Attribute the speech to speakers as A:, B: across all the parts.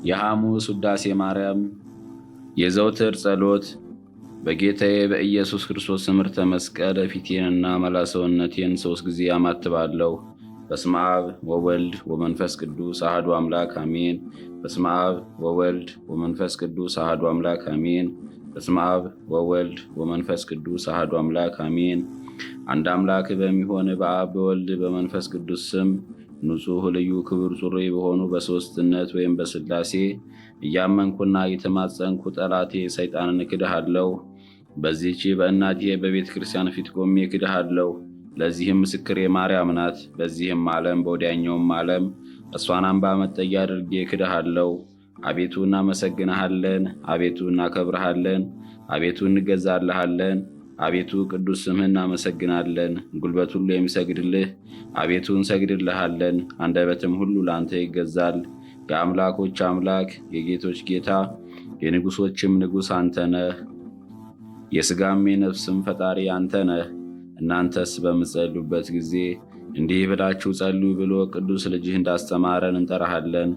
A: የሐሙስ ውዳሴ ማርያም የዘውትር ጸሎት። በጌታዬ በኢየሱስ ክርስቶስ ትምህርተ መስቀል ፊቴንና መላ ሰውነቴን 3 ጊዜ አማትባለሁ። በስመ አብ ወወልድ ወመንፈስ ቅዱስ አሐዱ አምላክ አሜን። በስመ አብ ወወልድ ወመንፈስ ቅዱስ አሐዱ አምላክ አሜን። በስመ አብ ወወልድ ወመንፈስ ቅዱስ አሐዱ አምላክ አሜን። አንድ አምላክ በሚሆን በአብ በወልድ በመንፈስ ቅዱስ ስም ንጹሕ ልዩ ክብር ጽሩይ በሆኑ በሦስትነት ወይም በሥላሴ እያመንኩና እየተማጸንኩ ጠላቴ ሰይጣንን እክድሃለሁ። በዚህች በእናቴ በቤተ ክርስቲያን ፊት ቆሜ እክድሃለሁ። ለዚህም ምስክሬ ማርያም ናት። በዚህም ዓለም በወዲያኛውም ዓለም እርሷን አምባ መጠጊያ አድርጌ እክድሃለሁ። አቤቱ እናመሰግንሃለን፣ አቤቱ እናከብርሃለን፣ አቤቱ እንገዛልሃለን። አቤቱ ቅዱስ ስምህን እናመሰግናለን። ጉልበት ሁሉ የሚሰግድልህ አቤቱ እንሰግድልሃለን። አንደበትም ሁሉ ለአንተ ይገዛል። የአምላኮች አምላክ የጌቶች ጌታ የንጉሶችም ንጉሥ አንተ ነህ። የሥጋም የነፍስም ፈጣሪ አንተ ነህ። እናንተስ በምትጸልዩበት ጊዜ እንዲህ ብላችሁ ጸልዩ ብሎ ቅዱስ ልጅህ እንዳስተማረን እንጠራሃለን።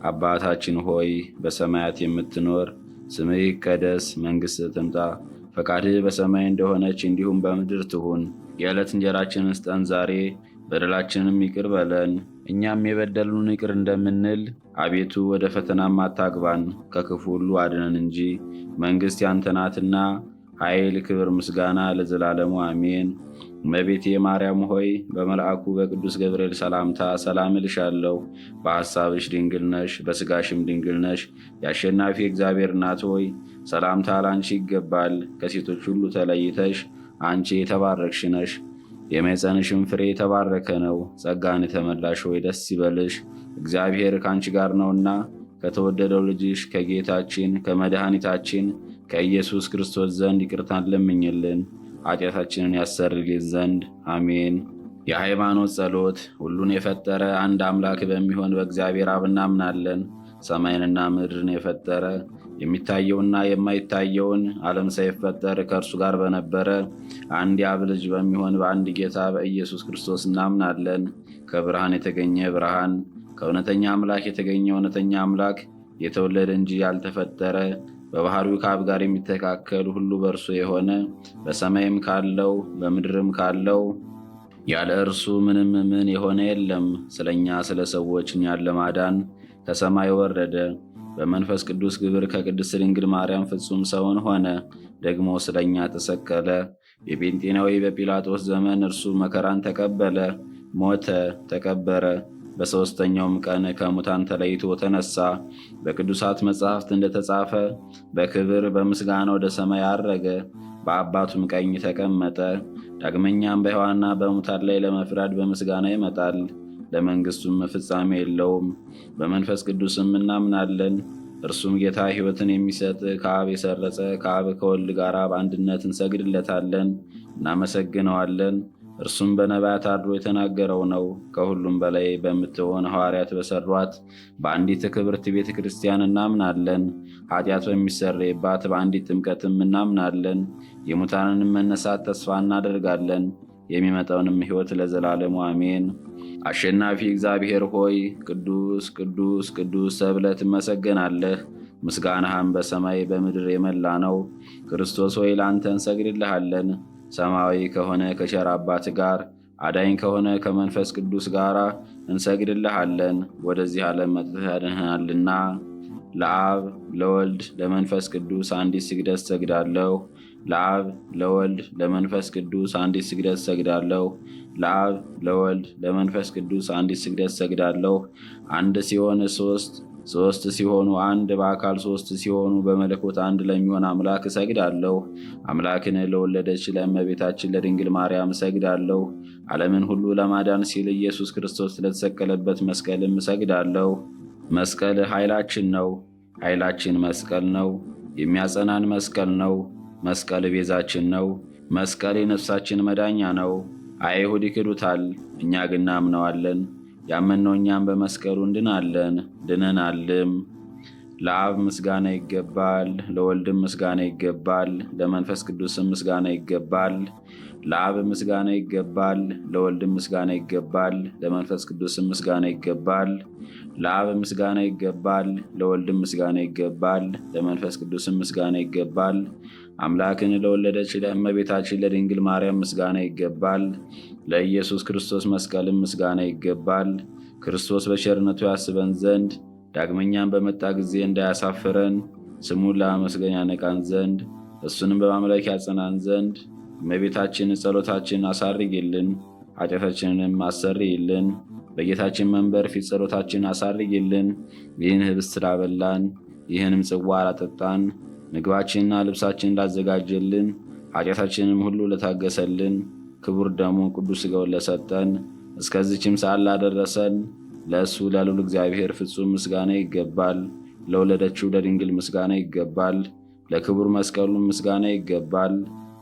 A: አባታችን ሆይ በሰማያት የምትኖር ስምህ ይቀደስ፣ መንግሥትህ ትምጣ፣ ፈቃድህ በሰማይ እንደሆነች እንዲሁም በምድር ትሁን። የዕለት እንጀራችንን ስጠን ዛሬ፣ በደላችንም ይቅር በለን እኛም የበደሉን ይቅር እንደምንል። አቤቱ ወደ ፈተናም አታግባን፣ ከክፉ ሁሉ አድነን እንጂ መንግሥት ያንተ ናትና ኃይል፣ ክብር፣ ምስጋና ለዘላለሙ አሜን። እመቤቴ ማርያም ሆይ በመልአኩ በቅዱስ ገብርኤል ሰላምታ ሰላም እልሻለሁ። በሐሳብሽ ድንግል ነሽ፣ በሥጋሽም ድንግል ነሽ። የአሸናፊ እግዚአብሔር እናት ሆይ ሰላምታ ላንቺ ይገባል። ከሴቶች ሁሉ ተለይተሽ አንቺ የተባረክሽ ነሽ። የማኅፀንሽም ፍሬ የተባረከ ነው። ጸጋን የተመላሽ ሆይ ደስ ይበልሽ፣ እግዚአብሔር ከአንቺ ጋር ነውና ከተወደደው ልጅሽ ከጌታችን ከመድኃኒታችን ከኢየሱስ ክርስቶስ ዘንድ ይቅርታን ለምኝልን ኃጢአታችንን ያሰርልን ዘንድ አሜን። የሃይማኖት ጸሎት። ሁሉን የፈጠረ አንድ አምላክ በሚሆን በእግዚአብሔር አብ እናምናለን። ሰማይንና ምድርን የፈጠረ የሚታየውና የማይታየውን ዓለም ሳይፈጠር ከእርሱ ጋር በነበረ አንድ የአብ ልጅ በሚሆን በአንድ ጌታ በኢየሱስ ክርስቶስ እናምናለን። ከብርሃን የተገኘ ብርሃን፣ ከእውነተኛ አምላክ የተገኘ እውነተኛ አምላክ፣ የተወለደ እንጂ ያልተፈጠረ፣ በባህሪው ከአብ ጋር የሚተካከል፣ ሁሉ በእርሱ የሆነ፣ በሰማይም ካለው በምድርም ካለው ያለ እርሱ ምንም ምን የሆነ የለም። ስለኛ ስለ ሰዎች እኛን ለማዳን ከሰማይ ወረደ። በመንፈስ ቅዱስ ግብር ከቅድስት ድንግል ማርያም ፍጹም ሰውን ሆነ። ደግሞ ስለኛ ተሰቀለ። የጴንጤናዊ በጲላጦስ ዘመን እርሱ መከራን ተቀበለ፣ ሞተ፣ ተቀበረ። በሦስተኛውም ቀን ከሙታን ተለይቶ ተነሳ። በቅዱሳት መጻሕፍት እንደተጻፈ በክብር በምስጋና ወደ ሰማይ አረገ፣ በአባቱም ቀኝ ተቀመጠ። ዳግመኛም በሕያዋንና በሙታን ላይ ለመፍረድ በምስጋና ይመጣል። ለመንግሥቱም ፍጻሜ የለውም። በመንፈስ ቅዱስም እናምናለን። እርሱም ጌታ ሕይወትን የሚሰጥ ከአብ የሰረጸ ከአብ ከወልድ ጋር በአንድነት እንሰግድለታለን፣ እናመሰግነዋለን። እርሱም በነቢያት አድሮ የተናገረው ነው። ከሁሉም በላይ በምትሆን ሐዋርያት በሠሯት በአንዲት ክብርት ቤተ ክርስቲያን እናምናለን። ኃጢአት በሚሰረይባት በአንዲት ጥምቀትም እናምናለን። የሙታንንም መነሳት ተስፋ እናደርጋለን፣ የሚመጣውንም ሕይወት ለዘላለሙ አሜን። አሸናፊ እግዚአብሔር ሆይ ቅዱስ ቅዱስ ቅዱስ ተብለህ ትመሰገናለህ። ምስጋናህም በሰማይ በምድር የመላ ነው። ክርስቶስ ሆይ ለአንተ እንሰግድልሃለን። ሰማያዊ ከሆነ ከቸር አባት ጋር አዳኝ ከሆነ ከመንፈስ ቅዱስ ጋር እንሰግድልሃለን። ወደዚህ ዓለም መጥተህ አድነኸናልና ለአብ ለወልድ ለመንፈስ ቅዱስ አንዲት ስግደት ሰግዳለሁ። ለአብ ለወልድ ለመንፈስ ቅዱስ አንዲት ስግደት ሰግዳለሁ። ለአብ ለወልድ ለመንፈስ ቅዱስ አንዲት ስግደት ሰግዳለሁ። አንድ ሲሆን ሶስት ሲሆኑ አንድ፣ በአካል 3 ሲሆኑ በመለኮት አንድ ለሚሆን አምላክ እሰግዳለሁ። አምላክን ለወለደች ለእመቤታችን ለድንግል ማርያም እሰግዳለሁ። ዓለምን ሁሉ ለማዳን ሲል ኢየሱስ ክርስቶስ ለተሰቀለበት መስቀልም እሰግዳለሁ። መስቀል ኃይላችን ነው። ኃይላችን መስቀል ነው። የሚያጸናን መስቀል ነው። መስቀል ቤዛችን ነው። መስቀል የነፍሳችን መዳኛ ነው። አይሁድ ይክዱታል፣ እኛ ግን እናምነዋለን። ያመንነው እኛም በመስቀሉ እንድናለን፣ ድነናልም። ለአብ ምስጋና ይገባል፣ ለወልድም ምስጋና ይገባል፣ ለመንፈስ ቅዱስም ምስጋና ይገባል። ለአብ ምስጋና ይገባል፣ ለወልድም ምስጋና ይገባል፣ ለመንፈስ ቅዱስም ምስጋና ይገባል። ለአብ ምስጋና ይገባል፣ ለወልድም ምስጋና ይገባል፣ ለመንፈስ ቅዱስም ምስጋና ይገባል። አምላክን ለወለደች ለእመቤታችን ለድንግል ማርያም ምስጋና ይገባል። ለኢየሱስ ክርስቶስ መስቀልም ምስጋና ይገባል። ክርስቶስ በቸርነቱ ያስበን ዘንድ ዳግመኛም በመጣ ጊዜ እንዳያሳፍረን ስሙን ለማመስገን ያነቃን ዘንድ እሱንም በማምለክ ያጸናን ዘንድ እመቤታችን ጸሎታችን አሳርጊልን፣ ኃጢአታችንንም አሰርይልን። በጌታችን መንበር ፊት ጸሎታችን አሳርጊልን። ይህን ኅብስት ላበላን፣ ይህንም ጽዋ ላጠጣን፣ ምግባችንና ልብሳችን ላዘጋጀልን፣ ኃጢአታችንም ሁሉ ለታገሰልን፣ ክቡር ደሙን ቅዱስ ሥጋውን ለሰጠን፣ እስከዚችም ሰዓት ላደረሰን ለእሱ ለልዑል እግዚአብሔር ፍጹም ምስጋና ይገባል። ለወለደችው ለድንግል ምስጋና ይገባል። ለክቡር መስቀሉም ምስጋና ይገባል።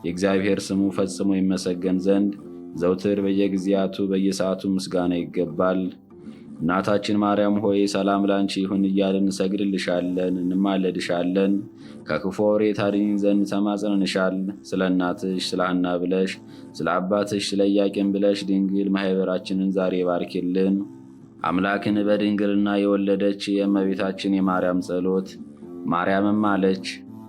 A: የእግዚአብሔር ስሙ ፈጽሞ ይመሰገን ዘንድ ዘውትር በየጊዜያቱ በየሰዓቱ ምስጋና ይገባል። እናታችን ማርያም ሆይ ሰላም ላንቺ ይሁን እያልን እንሰግድልሻለን፣ እንማለድሻለን። ከክፉ ወሬ ታድኝ ዘንድ ተማጽነንሻል። ስለ እናትሽ ስለ ሐና ብለሽ፣ ስለ አባትሽ ስለ ኢያቄም ብለሽ ድንግል ማኅበራችንን ዛሬ ባርኪልን። አምላክን በድንግልና የወለደች የእመቤታችን የማርያም ጸሎት። ማርያምም አለች፣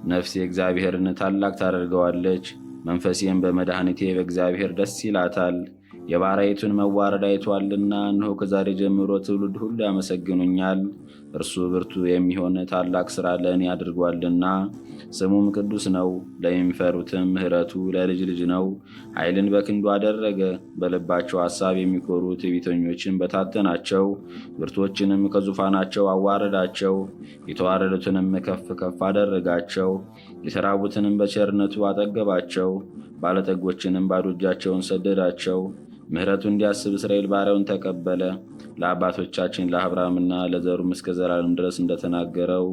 A: ነፍሴ እግዚአብሔርን ታላቅ ታደርገዋለች፣ መንፈሴም በመድኃኒቴ በእግዚአብሔር ደስ ይላታል። የባሪያይቱን መዋረድ አይቶአልና፣ እነሆ ከዛሬ ጀምሮ ትውልድ ሁሉ ያመሰግኑኛል። እርሱ ብርቱ የሚሆን ታላቅ ሥራ ለእኔ አድርጓልና፣ ስሙም ቅዱስ ነው። ለሚፈሩትም ምሕረቱ ለልጅ ልጅ ነው። ኃይልን በክንዱ አደረገ። በልባቸው ሐሳብ የሚኮሩ ትዕቢተኞችን በታተናቸው። ብርቶችንም ከዙፋናቸው አዋረዳቸው። የተዋረዱትንም ከፍ ከፍ አደረጋቸው። የተራቡትንም በቸርነቱ አጠገባቸው። ባለጠጎችንም ባዶ እጃቸውን ሰደዳቸው። ምሕረቱ እንዲያስብ እስራኤል ባሪያውን ተቀበለ። ለአባቶቻችን ለአብርሃምና ለዘሩም እስከ ዘላለም ድረስ እንደተናገረው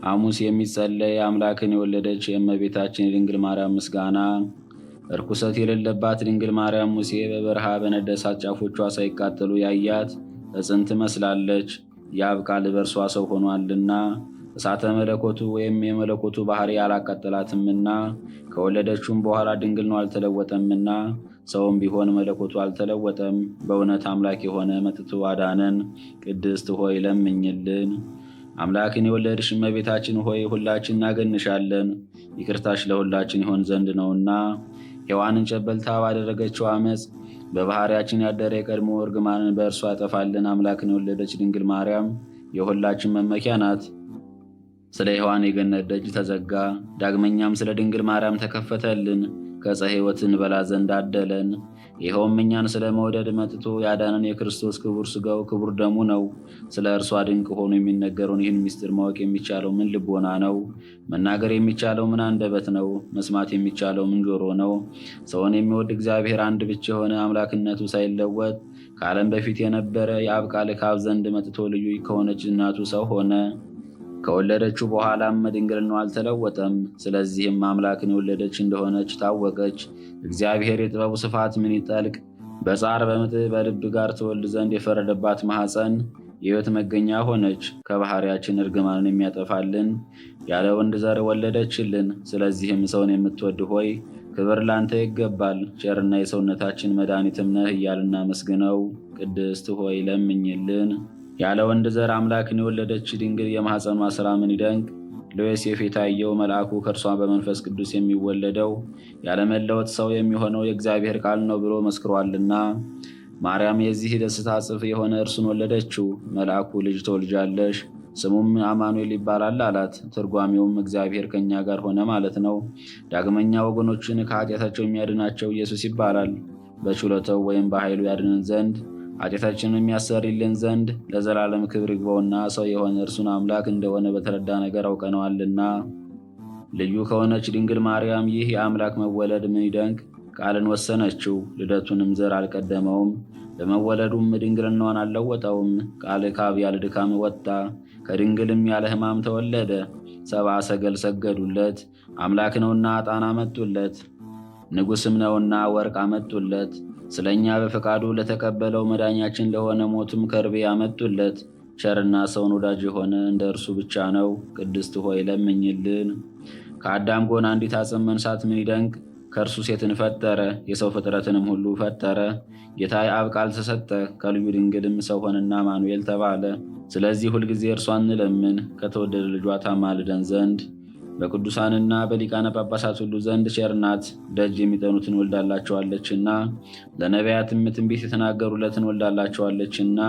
A: ሐሙስ የሚጸለይ አምላክን የወለደች የእመቤታችን የድንግል ማርያም ምስጋና። እርኩሰት የሌለባት ድንግል ማርያም ሙሴ በበረሃ በነደ እሳት ጫፎቿ ሳይቃጠሉ ያያት ዕፅን ትመስላለች። የአብ ቃል በእርሷ ሰው ሆኗልና እሳተ መለኮቱ ወይም የመለኮቱ ባህሪ አላቃጠላትምና፣ ከወለደችውም በኋላ ድንግል ነው አልተለወጠምና፣ ሰውም ቢሆን መለኮቱ አልተለወጠም። በእውነት አምላክ የሆነ መጥቶ አዳነን። ቅድስት ሆይ ለምኝልን። አምላክን የወለድሽ እመቤታችን ሆይ ሁላችን እናገንሻለን፣ ይቅርታሽ ለሁላችን ይሆን ዘንድ ነውና። ሔዋንን ጨበልታ ባደረገችው ዓመፅ በባህሪያችን ያደረ የቀድሞ እርግማንን በእርሷ ያጠፋልን። አምላክን የወለደች ድንግል ማርያም የሁላችን መመኪያ ናት። ስለ ሔዋን የገነት ደጅ ተዘጋ፣ ዳግመኛም ስለ ድንግል ማርያም ተከፈተልን። ከዕፀ ሕይወት እንበላ ዘንድ አደለን። ይኸውም እኛን ስለ መውደድ መጥቶ ያዳነን የክርስቶስ ክቡር ሥጋው ክቡር ደሙ ነው። ስለ እርሷ ድንቅ ሆኖ የሚነገረውን ይህን ምስጢር ማወቅ የሚቻለው ምን ልቦና ነው? መናገር የሚቻለው ምን አንደበት ነው? መስማት የሚቻለው ምን ጆሮ ነው? ሰውን የሚወድ እግዚአብሔር አንድ ብቻ የሆነ አምላክነቱ ሳይለወጥ ከዓለም በፊት የነበረ የአብ ቃል ከአብ ዘንድ መጥቶ ልዩ ከሆነች እናቱ ሰው ሆነ። ከወለደችው በኋላም ድንግልናው አልተለወጠም። ስለዚህም አምላክን የወለደች እንደሆነች ታወቀች። እግዚአብሔር የጥበቡ ስፋት ምን ይጠልቅ! በጻር በምጥ በልብ ጋር ትወልድ ዘንድ የፈረደባት ማኅፀን የሕይወት መገኛ ሆነች። ከባህሪያችን እርግማንን የሚያጠፋልን ያለ ወንድ ዘር ወለደችልን። ስለዚህም ሰውን የምትወድ ሆይ ክብር ላንተ ይገባል። ቸርና የሰውነታችን መድኃኒትም ነህ እያልን እናመስግነው። ቅድስት ሆይ ለምኝልን። ያለ ወንድ ዘር አምላክን የወለደች ድንግል የማኅፀኗ ሥራ ምን ይደንቅ! ለዮሴፍ የታየው መልአኩ ከእርሷ በመንፈስ ቅዱስ የሚወለደው ያለመለወጥ ሰው የሚሆነው የእግዚአብሔር ቃል ነው ብሎ መስክሯልና። ማርያም የዚህ ደስታ ጽፍ የሆነ እርሱን ወለደችው። መልአኩ ልጅ ትወልጃለሽ፣ ስሙም አማኑኤል ይባላል አላት። ትርጓሜውም እግዚአብሔር ከእኛ ጋር ሆነ ማለት ነው። ዳግመኛ ወገኖችን ከኃጢአታቸው የሚያድናቸው ኢየሱስ ይባላል። በችሎታው ወይም በኃይሉ ያድነን ዘንድ ኃጢአታችንን የሚያሰርይልን ዘንድ ለዘላለም ክብር ይግባውና ሰው የሆነ እርሱን አምላክ እንደሆነ በተረዳ ነገር አውቀነዋልና። ልዩ ከሆነች ድንግል ማርያም ይህ የአምላክ መወለድ ምን ይደንቅ! ቃልን ወሰነችው፣ ልደቱንም ዘር አልቀደመውም፣ በመወለዱም ድንግልናዋን አልለወጠውም። ቃል ከአብ ያለ ድካም ወጣ፣ ከድንግልም ያለ ሕማም ተወለደ። ሰብአ ሰገል ሰገዱለት። አምላክ ነውና ዕጣን አመጡለት፣ ንጉሥም ነውና ወርቅ አመጡለት። ስለ እኛ በፈቃዱ ለተቀበለው መዳኛችን ለሆነ ሞቱም ከርቤ ያመጡለት። ቸርና ሰውን ወዳጅ የሆነ እንደ እርሱ ብቻ ነው። ቅድስት ሆይ ለምኝልን። ከአዳም ጎን አንዲት አጽም መንሳት ምን ይደንቅ! ከእርሱ ሴትን ፈጠረ፣ የሰው ፍጥረትንም ሁሉ ፈጠረ። ጌታ የአብ ቃል ተሰጠ፣ ከልዩ ድንግልም ሰው ሆነና አማኑኤል ተባለ። ስለዚህ ሁልጊዜ እርሷን እንለምን፣ ከተወደደ ልጇ ታማልደን ዘንድ። በቅዱሳንና በሊቃነ ጳጳሳት ሁሉ ዘንድ ቸር ናት፣ ደጅ የሚጠኑትን ወልዳላቸዋለችና። ለነቢያትም ትንቢት የተናገሩለትን ወልዳላቸዋለችና።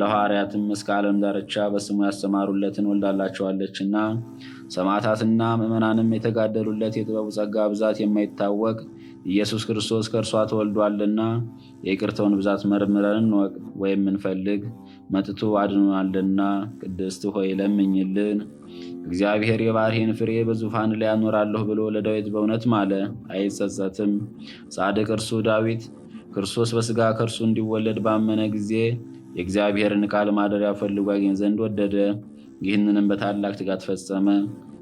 A: ለሐዋርያትም እስከ ዓለም ዳርቻ በስሙ ያስተማሩለትን ወልዳላቸዋለችና። ሰማዕታትና ምዕመናንም የተጋደሉለት የጥበቡ ጸጋ ብዛት የማይታወቅ ኢየሱስ ክርስቶስ ከእርሷ ተወልዷልና። የይቅርታውን ብዛት መርምረን እንወቅ ወይም እንፈልግ፣ መጥቶ አድኖናልና። ቅድስት ሆይ ለምኝልን። እግዚአብሔር የባሕርይን ፍሬ በዙፋን ላይ አኖራለሁ ብሎ ለዳዊት በእውነት ማለ፣ አይጸጸትም። ጻድቅ እርሱ ዳዊት ክርስቶስ በሥጋ ከእርሱ እንዲወለድ ባመነ ጊዜ የእግዚአብሔርን ቃል ማደሪያ ፈልጎ ያገኝ ዘንድ ወደደ። ይህንንም በታላቅ ትጋት ፈጸመ።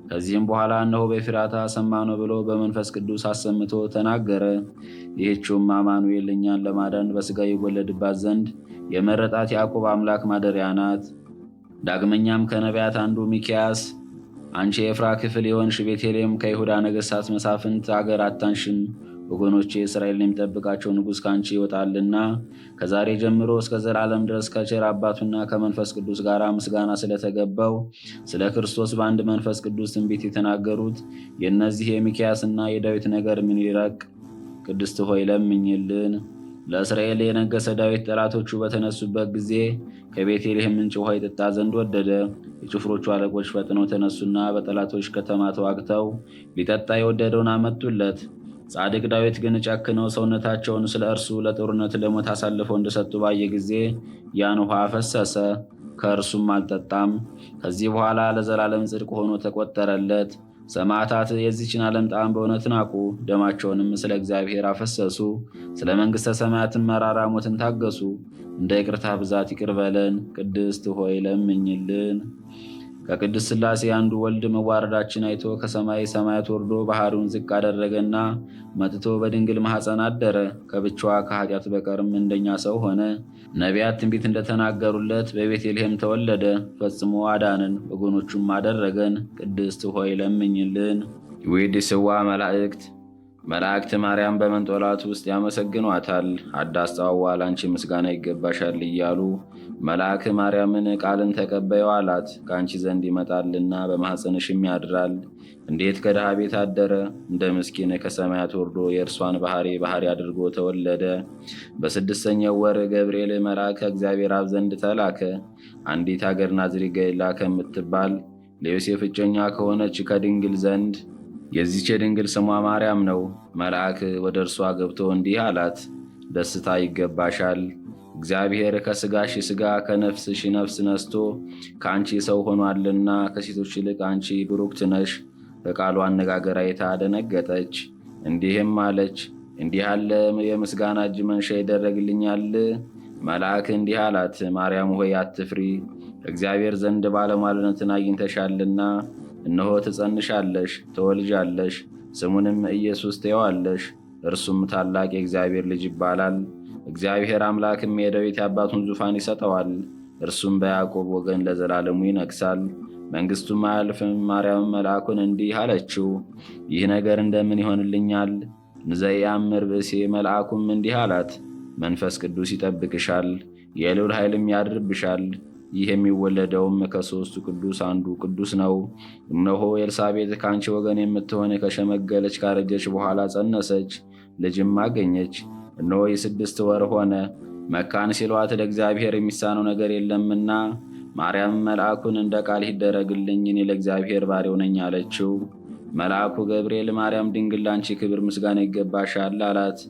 A: ከዚህም በኋላ እነሆ በኤፍራታ ሰማነው ብሎ በመንፈስ ቅዱስ አሰምቶ ተናገረ። ይህችውም አማኑኤል እኛን ለማዳን በሥጋ ይወለድባት ዘንድ የመረጣት ያዕቆብ አምላክ ማደሪያ ናት። ዳግመኛም ከነቢያት አንዱ ሚክያስ አንቺ የኤፍራ ክፍል የሆንሽ ቤተልሔም ከይሁዳ ነገሥታት መሳፍንት አገር አታንሽም፣ ወገኖቼ እስራኤልን የሚጠብቃቸው ንጉሥ ከአንቺ ይወጣልና። ከዛሬ ጀምሮ እስከ ዘላለም ድረስ ከቸር አባቱና ከመንፈስ ቅዱስ ጋር ምስጋና ስለተገባው ስለ ክርስቶስ በአንድ መንፈስ ቅዱስ ትንቢት የተናገሩት የእነዚህ የሚክያስና የዳዊት ነገር ምን ይረቅ? ቅድስት ሆይ ለምኝልን። ለእስራኤል የነገሰ ዳዊት ጠላቶቹ በተነሱበት ጊዜ ከቤተልሔም ምንጭ ውሃ ይጠጣ ዘንድ ወደደ። የጭፍሮቹ አለቆች ፈጥነው ተነሱና በጠላቶች ከተማ ተዋግተው ሊጠጣ የወደደውን አመጡለት። ጻድቅ ዳዊት ግን ጨክነው ሰውነታቸውን ስለ እርሱ ለጦርነት ለሞት አሳልፈው እንደሰጡ ባየ ጊዜ ያን ውሃ አፈሰሰ፣ ከእርሱም አልጠጣም። ከዚህ በኋላ ለዘላለም ጽድቅ ሆኖ ተቆጠረለት። ሰማዕታት የዚችን ዓለም ጣዕም በእውነት ናቁ፣ ደማቸውንም ስለ እግዚአብሔር አፈሰሱ። ስለ መንግሥተ ሰማያትን መራራ ሞትን ታገሱ። እንደ ይቅርታ ብዛት ይቅር በለን። ቅድስት ሆይ ለምኝልን። ከቅድስት ሥላሴ አንዱ ወልድ መዋረዳችን አይቶ ከሰማይ ሰማያት ወርዶ ባሕሩን ዝቅ አደረገና መጥቶ በድንግል ማኅፀን አደረ። ከብቻዋ ከኃጢአት በቀርም እንደኛ ሰው ሆነ። ነቢያት ትንቢት እንደተናገሩለት በቤተልሔም ተወለደ። ፈጽሞ አዳንን፣ ወገኖቹም አደረገን። ቅድስት ሆይ ለምኝልን። ይዌድስዋ መላእክት ማርያም በመንጦላቱ ውስጥ ያመሰግኗታል። አዳስጣዋ ላንቺ ምስጋና ይገባሻል እያሉ መልአክ ማርያምን ቃልን ተቀበዩ አላት። ከአንቺ ዘንድ ይመጣልና በማኅፀንሽም ያድራል። እንዴት ከድሃ ቤት አደረ! እንደ ምስኪን ከሰማያት ወርዶ የእርሷን ባሕሪ አድርጎ ተወለደ። በስድስተኛው ወር ገብርኤል መልአክ ከእግዚአብሔር አብ ዘንድ ተላከ። አንዲት አገር ናዝሬት ገሊላ ከምትባል ለዮሴፍ እጮኛ ከሆነች ከድንግል ዘንድ የዚች የድንግል ስሟ ማርያም ነው። መልአክ ወደ እርሷ ገብቶ እንዲህ አላት፣ ደስታ ይገባሻል። እግዚአብሔር ከሥጋሽ ሥጋ ከነፍስሽ ነፍስ ነስቶ ከአንቺ ሰው ሆኗልና ከሴቶች ይልቅ አንቺ ብሩክት ነሽ። በቃሉ አነጋገር አይታ ደነገጠች፣ እንዲህም አለች፣ እንዲህ ያለ የምስጋና እጅ መንሻ ይደረግልኛል? መልአክ እንዲህ አላት፣ ማርያም ሆይ አትፍሪ፣ እግዚአብሔር ዘንድ ባለሟልነትን አግኝተሻልና እነሆ ትጸንሻለሽ፣ ትወልጃለሽ፣ ስሙንም ኢየሱስ ትዪዋለሽ። እርሱም ታላቅ የእግዚአብሔር ልጅ ይባላል። እግዚአብሔር አምላክም የዳዊት የአባቱን ዙፋን ይሰጠዋል። እርሱም በያዕቆብ ወገን ለዘላለሙ ይነግሣል፣ መንግሥቱም አያልፍም። ማርያም መልአኩን እንዲህ አለችው፣ ይህ ነገር እንደምን ይሆንልኛል? ንዘያምር ብእሴ። መልአኩም እንዲህ አላት፣ መንፈስ ቅዱስ ይጠብቅሻል፣ የልዑል ኃይልም ያድርብሻል። ይህ የሚወለደውም ከሦስቱ ቅዱስ አንዱ ቅዱስ ነው። እነሆ ኤልሳቤጥ ከአንቺ ወገን የምትሆን ከሸመገለች ካረጀች በኋላ ጸነሰች፣ ልጅም አገኘች። እነሆ የ6 ወር ሆነ። መካን ሲሏት ለእግዚአብሔር የሚሳነው ነገር የለምና። ማርያም መልአኩን እንደ ቃል ይደረግልኝ፣ እኔ ለእግዚአብሔር ባሪያው ነኝ አለችው። መልአኩ ገብርኤል ማርያም ድንግል ላንቺ ክብር ምስጋና ይገባሻል አላት።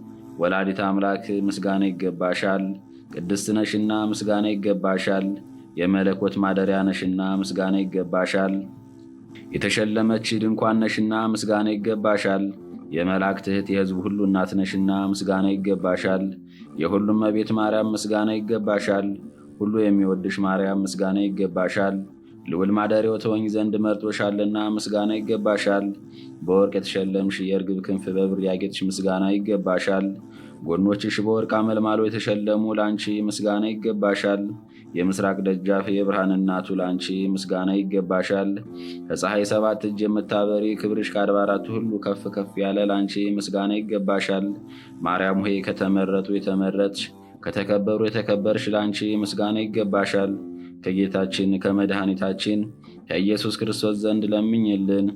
A: ወላዲተ አምላክ ምስጋና ይገባሻል፣ ቅድስት ነሽና ምስጋና ይገባሻል፣ የመለኮት ማደሪያ ነሽና ምስጋና ይገባሻል፣ የተሸለመች ድንኳን ነሽና ምስጋና ይገባሻል፣ የመላእክት እህት የሕዝቡ ሁሉ እናት ነሽና ምስጋና ይገባሻል፣ የሁሉም እመቤት ማርያም ምስጋና ይገባሻል፣ ሁሉ የሚወድሽ ማርያም ምስጋና ይገባሻል፣ ልዑል ማደሪያው ትሆኚ ዘንድ መርጦሻልና ምስጋና ይገባሻል፣ በወርቅ የተሸለምሽ የርግብ ክንፍ በብር ያጌጥሽ ምስጋና ይገባሻል፣ ጎኖችሽ በወርቅ አመልማሎ የተሸለሙ ላንቺ ምስጋና ይገባሻል፣ የምስራቅ ደጃፍ የብርሃን እናቱ ላንቺ ምስጋና ይገባሻል። ከፀሐይ 7 እጅ የምታበሪ ክብርሽ ከአድባራቱ ሁሉ ከፍ ከፍ ያለ ላንቺ ምስጋና ይገባሻል። ማርያም ሆይ ከተመረጡ የተመረጥሽ ከተከበሩ የተከበርሽ ላንቺ ምስጋና ይገባሻል። ከጌታችን ከመድኃኒታችን ከኢየሱስ ክርስቶስ ዘንድ ለምኝልን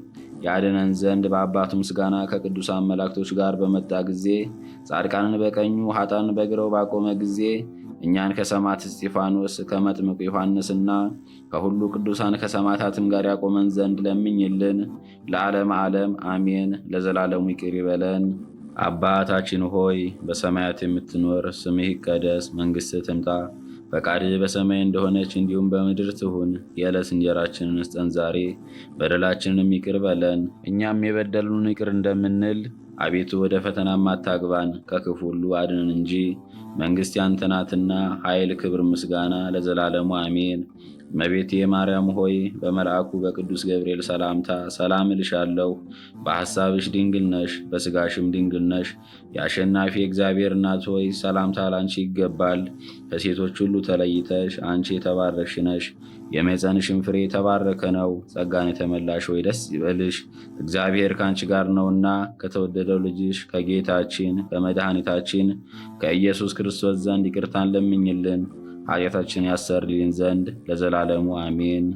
A: ያድነን ዘንድ በአባቱ ምስጋና ከቅዱሳን መላእክቶች ጋር በመጣ ጊዜ ጻድቃንን በቀኙ ኃጥአንን በግራው ባቆመ ጊዜ እኛን ከሰማዕት እስጢፋኖስ ከመጥምቁ ዮሐንስና ከሁሉ ቅዱሳን ከሰማዕታትም ጋር ያቆመን ዘንድ ለምኝልን። ለዓለም ዓለም አሜን። ለዘላለሙ ይቅር ይበለን። አባታችን ሆይ በሰማያት የምትኖር፣ ስምህ ይቀደስ፣ መንግሥትህ ትምጣ፣ ፈቃድህ በሰማይ እንደሆነች እንዲሁም በምድር ትሁን። የዕለት እንጀራችንን ስጠን ዛሬ፣ በደላችንንም ይቅር በለን እኛም የበደሉንን ይቅር እንደምንል። አቤቱ ወደ ፈተናም አታግባን፣ ከክፉ ሁሉ አድነን እንጂ መንግሥት ያንተ ናትና፣ ኃይል፣ ክብር፣ ምስጋና ለዘላለሙ አሜን። እመቤቴ ማርያም ሆይ በመልአኩ በቅዱስ ገብርኤል ሰላምታ ሰላም እልሻለሁ። በሐሳብሽ ድንግል ነሽ፣ በሥጋሽም ድንግል ነሽ። የአሸናፊ እግዚአብሔር እናት ሆይ ሰላምታ ላንቺ ይገባል። ከሴቶች ሁሉ ተለይተሽ አንቺ የተባረክሽ ነሽ። የማኅፀንሽም ፍሬ የተባረከ ነው። ጸጋን የተመላሽ ሆይ ደስ ይበልሽ፣ እግዚአብሔር ከአንቺ ጋር ነውና ከተወደደው ልጅሽ ከጌታችን ከመድኃኒታችን ከኢየሱስ ክርስቶስ ዘንድ ይቅርታን ለምኝልን ኃጢአታችን ያሰርልን ዘንድ ለዘላለሙ አሜን።